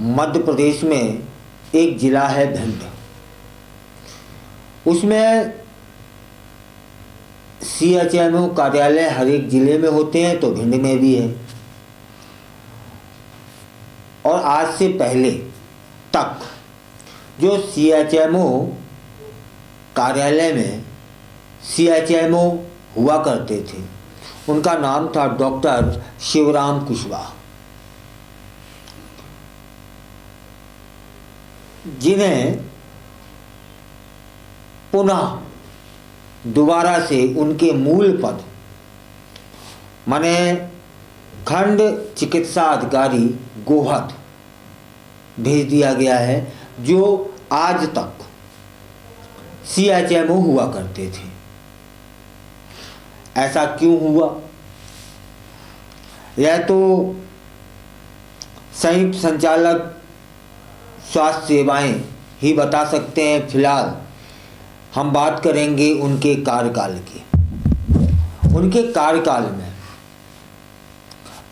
मध्य प्रदेश में एक जिला है भिंड, उसमें सीएचएमओ कार्यालय हर एक जिले में होते हैं, तो भिंड में भी है। और आज से पहले तक जो सीएचएमओ कार्यालय में सीएचएमओ हुआ करते थे उनका नाम था डॉक्टर शिवराम कुशवाहा, जिन्हें पुनः दोबारा से उनके मूल पद माने खंड चिकित्सा अधिकारी गोहद भेज दिया गया है, जो आज तक सीएचएमओ हुआ करते थे। ऐसा क्यों हुआ? यह तो संयुक्त संचालक स्वास्थ्य सेवाएं ही बता सकते हैं। फिलहाल हम बात करेंगे उनके कार्यकाल की। उनके कार्यकाल में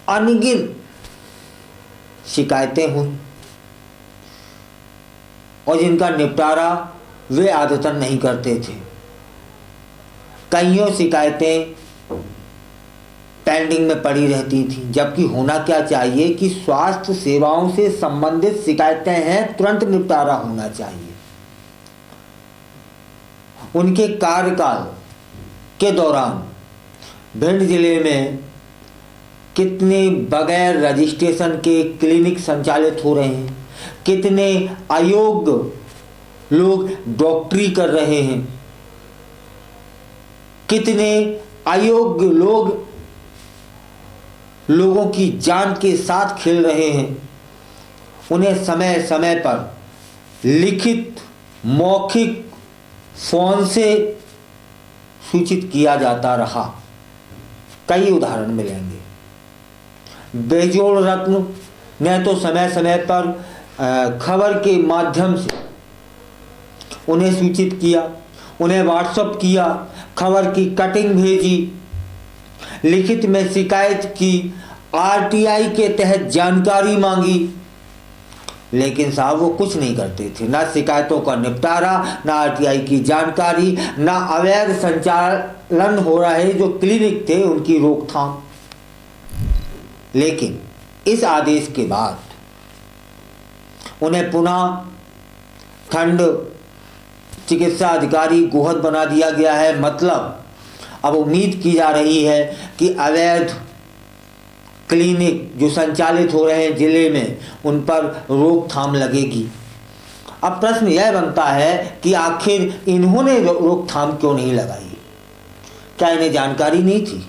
अनगिनत शिकायतें हुई और जिनका निपटारा वे आदतन नहीं करते थे। कईयों शिकायतें पेंडिंग में पड़ी रहती थी, जबकि होना क्या चाहिए कि स्वास्थ्य सेवाओं से संबंधित शिकायतें हैं, तुरंत निपटारा होना चाहिए। उनके कार्यकाल के दौरान भिंड जिले में कितने बगैर रजिस्ट्रेशन के क्लिनिक संचालित हो रहे हैं, कितने अयोग्य लोग डॉक्टरी कर रहे हैं, कितने अयोग्य लोगों की जान के साथ खेल रहे हैं। उन्हें समय समय पर लिखित, मौखिक, फोन से सूचित किया जाता रहा। कई उदाहरण मिलेंगे। बेजोड़ रत्न ने तो समय समय पर खबर के माध्यम से उन्हें सूचित किया, उन्हें व्हाट्सएप किया, खबर की कटिंग भेजी, लिखित में शिकायत की, आरटीआई के तहत जानकारी मांगी, लेकिन साहब वो कुछ नहीं करते थे। ना शिकायतों का निपटारा, ना आरटीआई की जानकारी, ना अवैध संचालन हो रहे जो क्लिनिक थे उनकी रोकथाम। लेकिन इस आदेश के बाद उन्हें पुनः खंड चिकित्सा अधिकारी गोहद बना दिया गया है। मतलब अब उम्मीद की जा रही है कि अवैध क्लिनिक जो संचालित हो रहे हैं जिले में, उन पर रोकथाम लगेगी। अब प्रश्न यह बनता है कि आखिर इन्होंने रोकथाम क्यों नहीं लगाई? क्या इन्हें जानकारी नहीं थी?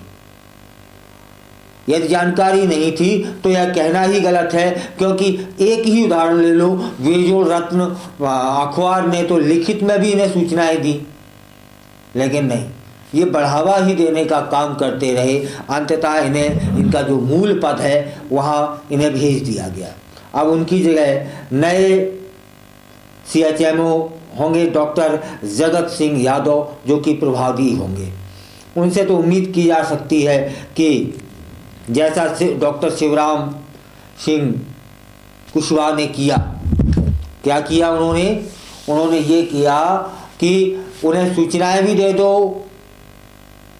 यदि जानकारी नहीं थी तो यह कहना ही गलत है, क्योंकि एक ही उदाहरण ले लो, बेजोड़ रत्न अखबार ने तो लिखित में भी इन्हें सूचनाएं दी, लेकिन नहीं, ये बढ़ावा ही देने का काम करते रहे। अंततः इन्हें इनका जो मूल पद है वहाँ इन्हें भेज दिया गया। अब उनकी जगह नए सीएचएमओ होंगे डॉक्टर जगत सिंह यादव, जो कि प्रभावी होंगे। उनसे तो उम्मीद की जा सकती है कि जैसा डॉक्टर शिवराम सिंह कुशवाहा ने किया, क्या किया उन्होंने ये किया कि उन्हें सूचनाएं भी दे दो,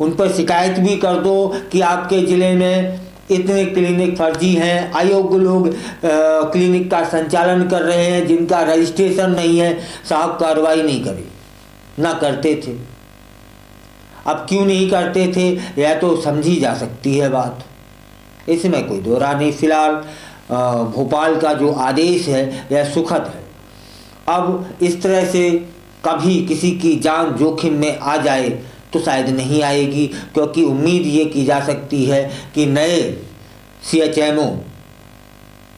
उन पर शिकायत भी कर दो कि आपके ज़िले में इतने क्लिनिक फर्जी हैं, अयोग्य लोग क्लिनिक का संचालन कर रहे हैं, जिनका रजिस्ट्रेशन नहीं है। साहब कार्रवाई नहीं करी, ना करते थे। अब क्यों नहीं करते थे यह तो समझी जा सकती है बात, इसमें कोई दो राय नहीं। फिलहाल भोपाल का जो आदेश है यह सुखद है। अब इस तरह से कभी किसी की जान जोखिम में आ जाए तो शायद नहीं आएगी, क्योंकि उम्मीद ये की जा सकती है कि नए सीएचएमओ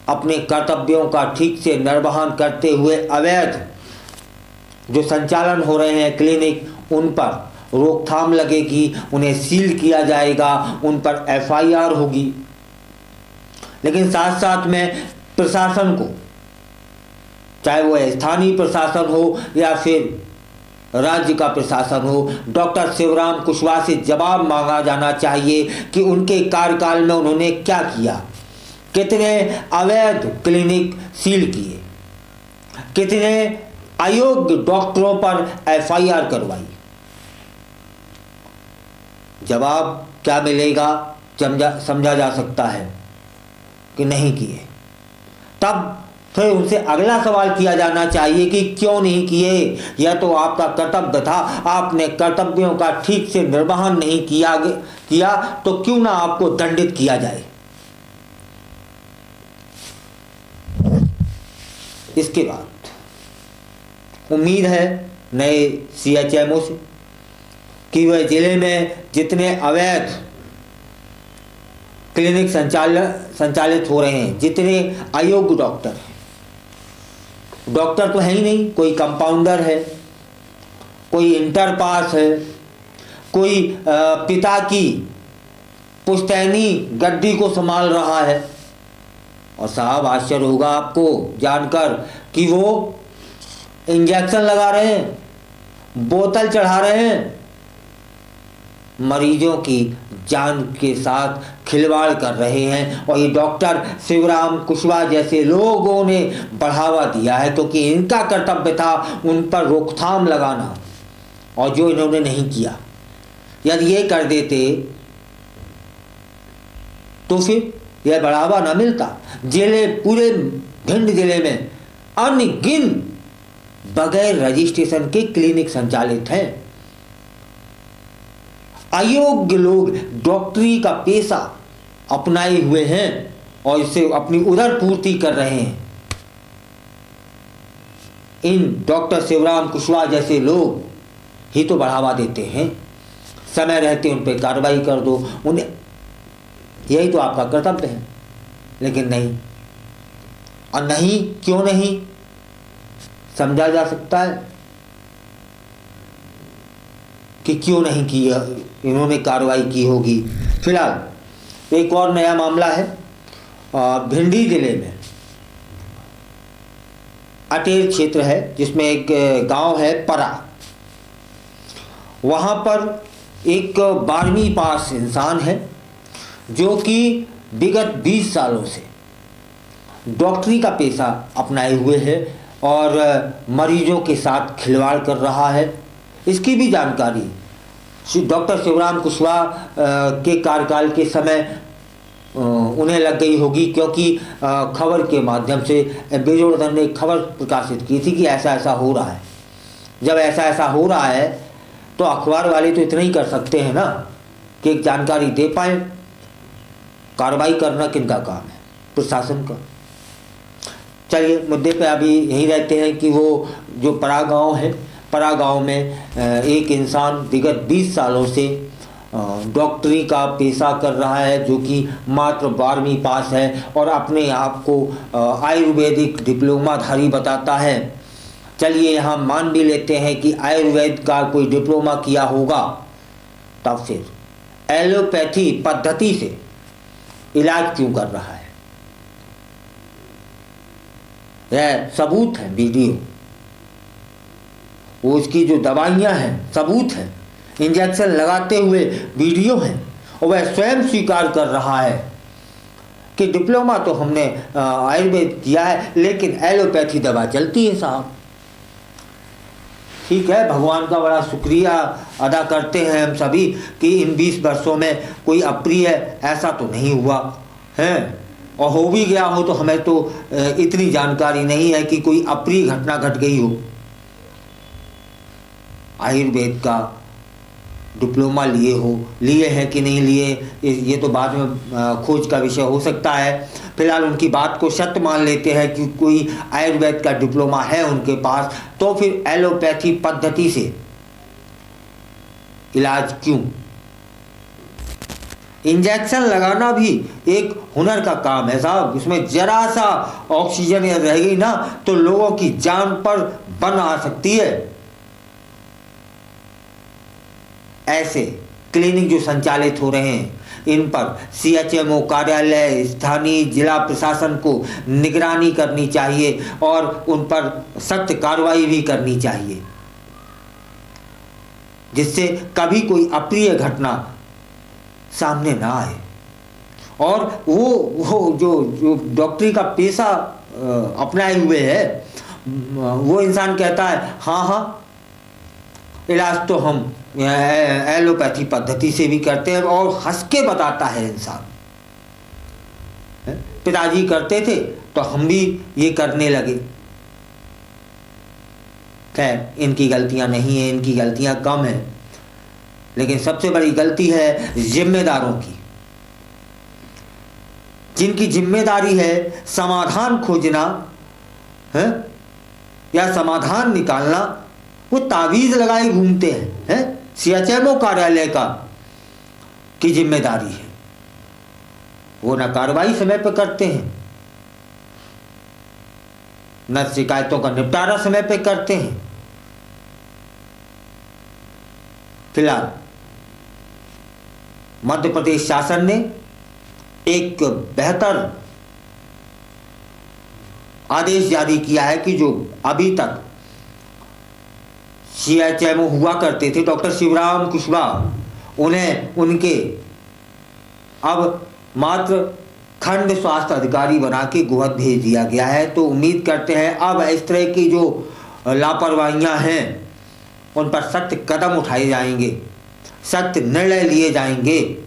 अपने कर्तव्यों का ठीक से निर्वहन करते हुए अवैध जो संचालन हो रहे हैं क्लिनिक, उन पर रोकथाम लगेगी, उन्हें सील किया जाएगा, उन पर एफआईआर होगी। लेकिन साथ साथ में प्रशासन को, चाहे वो स्थानीय प्रशासन हो या फिर राज्य का प्रशासन हो, डॉक्टर शिवराम कुशवाहा से जवाब मांगा जाना चाहिए कि उनके कार्यकाल में उन्होंने क्या किया, कितने अवैध क्लिनिक सील किए, कितने अयोग्य डॉक्टरों पर एफआईआर करवाई। जवाब क्या मिलेगा समझा जा सकता है कि नहीं किए। तब फिर उनसे अगला सवाल किया जाना चाहिए कि क्यों नहीं किए। यह तो आपका कर्तव्य था, आपने कर्तव्यों का ठीक से निर्वहन नहीं किया तो क्यों ना आपको दंडित किया जाए। इसके बाद उम्मीद है नए सीएचएमओ से कि वह जिले में जितने अवैध क्लिनिक संचालित हो रहे हैं, जितने अयोग्य डॉक्टर तो है ही नहीं, कोई कंपाउंडर है, कोई इंटर पास है, कोई पिता की पुश्तैनी गद्दी को संभाल रहा है। और साहब आश्चर्य होगा आपको जानकर कि वो इंजेक्शन लगा रहे हैं, बोतल चढ़ा रहे हैं, मरीजों की जान के साथ खिलवाड़ कर रहे हैं। और ये डॉक्टर शिवराम कुशवाहा जैसे लोगों ने बढ़ावा दिया है, क्योंकि इनका कर्तव्य था उन पर रोकथाम लगाना, और जो इन्होंने नहीं किया। यदि ये कर देते तो फिर यह बढ़ावा ना मिलता। पूरे भिंड जिले में अनगिन बगैर रजिस्ट्रेशन के क्लिनिक संचालित हैं। अयोग्य लोग डॉक्टरी का पेशा अपनाए हुए हैं और इससे अपनी उदर पूर्ति कर रहे हैं। इन डॉक्टर शिवराम कुशवाहा जैसे लोग ही तो बढ़ावा देते हैं। समय रहते उन पर कार्रवाई कर दो, उन्हें यही तो आपका कर्तव्य है। लेकिन नहीं, और नहीं क्यों नहीं समझा जा सकता है कि क्यों नहीं की इन्होंने कार्रवाई की होगी। फिलहाल एक और नया मामला है भिंडी जिले में। अटेर क्षेत्र है जिसमें एक गांव है परा। वहां पर एक 12वीं पास इंसान है जो कि विगत 20 सालों से डॉक्टरी का पेशा अपनाए हुए है और मरीजों के साथ खिलवाड़ कर रहा है। इसकी भी जानकारी डॉक्टर शिवराम कुशवाहा के कार्यकाल के समय उन्हें लग गई होगी, क्योंकि खबर के माध्यम से बेजोड़धन ने एक खबर प्रकाशित की थी कि ऐसा ऐसा हो रहा है। जब ऐसा ऐसा हो रहा है तो अखबार वाले तो इतना ही कर सकते हैं ना कि एक जानकारी दे पाए। कार्रवाई करना किनका काम है? प्रशासन का। चलिए मुद्दे पे अभी यही रहते हैं कि वो जो परा गांव है, परा गांव में एक इंसान विगत 20 सालों से डॉक्टरी का पेशा कर रहा है, जो कि मात्र 12वीं पास है और अपने आप को आयुर्वेदिक डिप्लोमाधारी बताता है। चलिए यहाँ मान भी लेते हैं कि आयुर्वेद का कोई डिप्लोमा किया होगा, तब फिर एलोपैथी पद्धति से इलाज क्यों कर रहा है? यह सबूत है, वीडियो, वो उसकी जो दवाइयाँ हैं सबूत है, इंजेक्शन लगाते हुए वीडियो है, और वह स्वयं स्वीकार कर रहा है कि डिप्लोमा तो हमने आयुर्वेद किया है लेकिन एलोपैथी दवा चलती है साहब। ठीक है, भगवान का बड़ा शुक्रिया अदा करते हैं हम सभी कि इन 20 वर्षों में कोई अप्रिय ऐसा तो नहीं हुआ है, और हो भी गया हो तो हमें तो इतनी जानकारी नहीं है कि कोई अप्रिय घटना घट गई हो। आयुर्वेद का डिप्लोमा लिए हैं कि नहीं लिए, ये तो बाद में खोज का विषय हो सकता है। फिलहाल उनकी बात को सत्य मान लेते हैं कि कोई आयुर्वेद का डिप्लोमा है उनके पास, तो फिर एलोपैथी पद्धति से इलाज क्यों? इंजेक्शन लगाना भी एक हुनर का काम है साहब। इसमें जरा सा ऑक्सीजन रह गई ना तो लोगों की जान पर बन आ सकती है। ऐसे क्लिनिक जो संचालित हो रहे हैं, इन पर सीएचएमओ कार्यालय, स्थानीय जिला प्रशासन को निगरानी करनी चाहिए और उन पर सख्त कार्रवाई भी करनी चाहिए, जिससे कभी कोई अप्रिय घटना सामने ना आए। और वो जो डॉक्टरी का पेशा अपनाए हुए है, वो इंसान कहता है हाँ इलाज तो हम एलोपैथी पद्धति से भी करते हैं, और हंस के बताता है इंसान। पिताजी करते थे तो हम भी ये करने लगे। खैर, इनकी गलतियां नहीं है, इनकी गलतियां कम है, लेकिन सबसे बड़ी गलती है जिम्मेदारों की, जिनकी जिम्मेदारी है समाधान खोजना है या समाधान निकालना। वो तावीज लगाए घूमते हैं, सीएचएमओ कार्यालय का की जिम्मेदारी है। वो ना कार्रवाई समय पर करते हैं, न शिकायतों का निपटारा समय पर करते हैं। फिलहाल मध्य प्रदेश शासन ने एक बेहतर आदेश जारी किया है कि जो अभी तक सीएचएमओ हुआ करते थे डॉक्टर शिवराम कुशवाहा, उन्हें उनके अब मात्र खंड स्वास्थ्य अधिकारी बना के गोहद भेज दिया गया है। तो उम्मीद करते हैं अब इस तरह की जो लापरवाहियां हैं उन पर सख्त कदम उठाए जाएंगे, सख्त निर्णय लिए जाएंगे,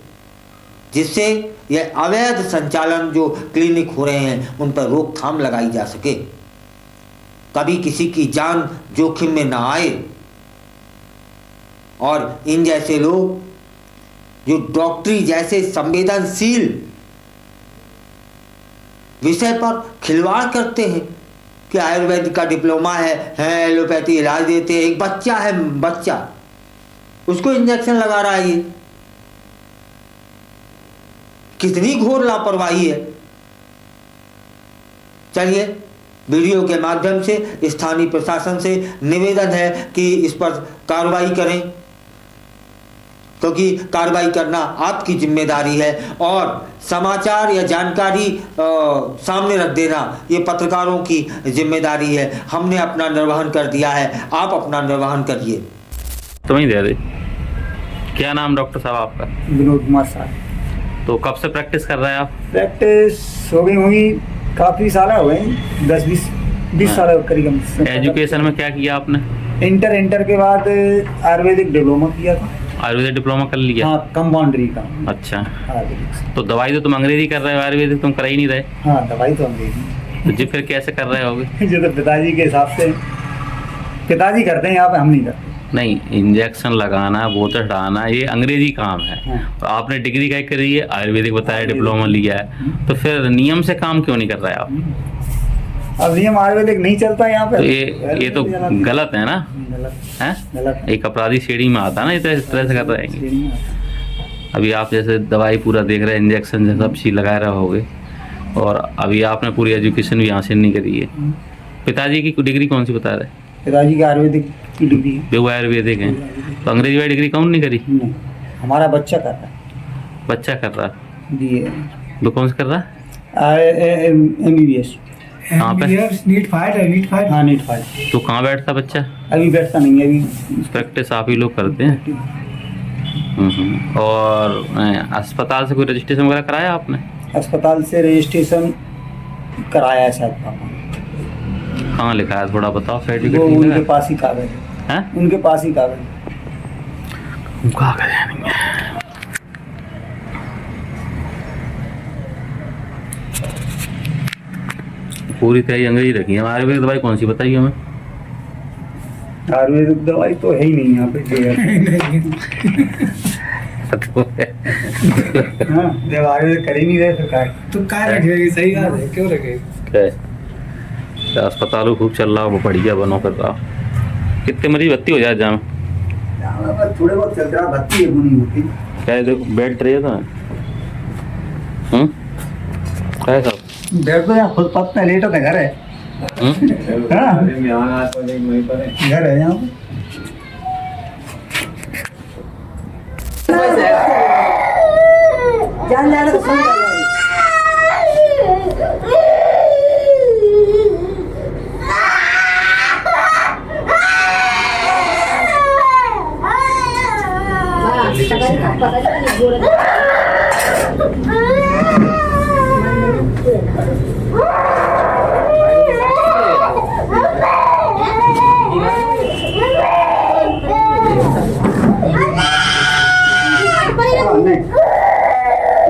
जिससे यह अवैध संचालन जो क्लिनिक हो रहे हैं उन पर रोकथाम लगाई जा सके, कभी किसी की जान जोखिम में ना आए। और इन जैसे लोग जो डॉक्टरी जैसे संवेदनशील विषय पर खिलवाड़ करते हैं कि आयुर्वेद का डिप्लोमा है एलोपैथी इलाज देते हैं। एक बच्चा है, बच्चा, उसको इंजेक्शन लगा रहा है। ये कितनी घोर लापरवाही है। चलिए, वीडियो के माध्यम से स्थानीय प्रशासन से निवेदन है कि इस पर कार्रवाई करें, क्योंकि कार्रवाई करना आपकी जिम्मेदारी है और समाचार या जानकारी सामने रख देना ये पत्रकारों की जिम्मेदारी है। हमने अपना निर्वहन कर दिया है, आप अपना निर्वहन करिए। तुम ही दे दे। क्या नाम डॉक्टर साहब आपका? विनोद कुमार साहब। तो कब से प्रैक्टिस कर रहे हैं आप? प्रैक्टिस हो गई होगी, काफ़ी साल हो गए, 10-20 साल करीब। एजुकेशन में क्या किया आपने? इंटर के बाद आयुर्वेदिक डिप्लोमा किया था। आयुर्वेदिक डिप्लोमा कर लिया? हाँ, कंपाउंड्री का। अच्छा, तो दवाई तो तुम अंग्रेजी कर रहे हो, आयुर्वेदिक तुम कर ही नहीं रहे। हाँ, दवाई तो अंग्रेजी। तो जी फिर कैसे कर रहे होगे? जो तो पिताजी के हिसाब से पिताजी करते हैं, यहाँ पे हम नहीं करते। नहीं, इंजेक्शन लगाना, बोतल हटाना, ये अंग्रेजी काम है। हाँ। तो आपने डिग्री क्या करी है? आयुर्वेदिक बताया, डिप्लोमा लिया है, तो फिर नियम से काम क्यों नहीं कर रहे आप? अब नियम आयुर्वेदिक नहीं चलता यहाँ पे। तो ये तो गलत है ना? गलत है। एक अपराधी श्रेणी में आता है ना, ये तो इस तरह से कर रहे हैं। अभी आप जैसे दवाई पूरा देख रहे हैं, इंजेक्शन जैसा सब चीज लगा रहे होगे, और अभी आपने पूरी एजुकेशन भी हासिल नहीं करी है। पिताजी की डिग्री कौन सी बता रहे? पिताजी की आयुर्वेदिक की डिग्री। वो आयुर्वेदिक है, तो अंग्रेजी वाली डिग्री कौन नहीं करी? नहीं, हमारा बच्चा कर रहा है। बच्चा कर रहा जी। वो कौन सा कर रहा है? MBBS। कहाँ पे? NEET fight. हाँ, नीट फाइट। तो कहाँ बैठता बच्चा? अभी बैठता नहीं है, अभी प्रैक्टिस आप ही लोग करते हैं। और अस्पताल से कोई रजिस्ट्रेशन वगैरह कराया आपने? अस्पताल से रजिस्ट्रेशन कराया है शायद पापा। कहाँ लिखा है थोड़ा बताओ? वो उनके पास ही कागज है। उनके पास ही कागज नहीं है। पूरी तैयारी अंग्रेजी रखी है। आयुर्वेदिक दवाई कौन सी बताइए हमें? आयुर्वेदिक दवाई तो है ही नहीं यहाँ पे। हाँ, जब आयुर्वेद कर ही नहीं रहे तो क्या रखेगी? सही बात है, क्यों रखेगी? अस्पताल खूब चल रहा, वो बढ़िया बनो कर रहा। कितने मरीज भर्ती हो जाए जहाँ? थोड़े बहुत चल रहा, भर्ती है नहीं होती। क्या देखो बेड ट्रे था? क्या सब बेड तो यहाँ खुद पत्ता लेटो का घर है। घर है यहाँ पे। जान जाने तो सुन पता नहीं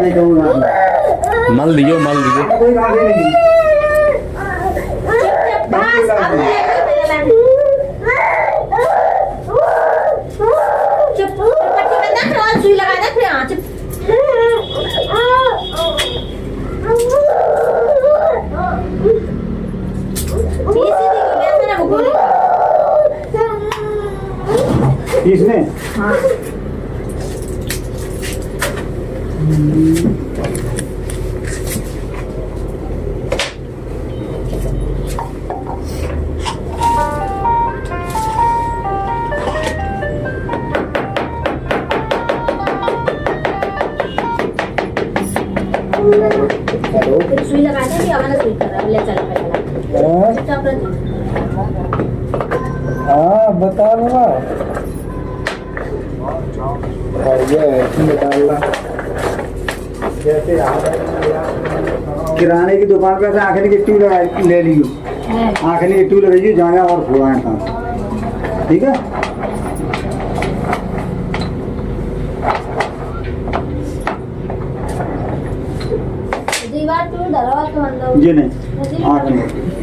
नहीं कहूँगा मल दियो कोई घास ही नहीं बस अब चुप पट्टी में देख और सुई लगा दे फिर हाँ चुप इसमें हाँ हेलो सुई लगा दे फिर हमारा सुई कर रहा है ले चल पहले चुपचाप रह हाँ बता दूंगा जैसे किराने की दुकान पे से आखिरी की ट्यूब ले लियो आखिरी की ट्यूब लगाइए जाना और खुआएं काम ठीक है दीवार टूट दरवाजा तो अंदर जी नहीं आँख नहीं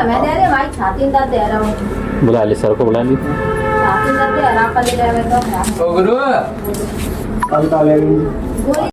मैं दे रही भाई छाती दर्द दे रहा हूँ बुला ले सर को बुला ली छाती दर्द दे रहा है तो कल का ले गोली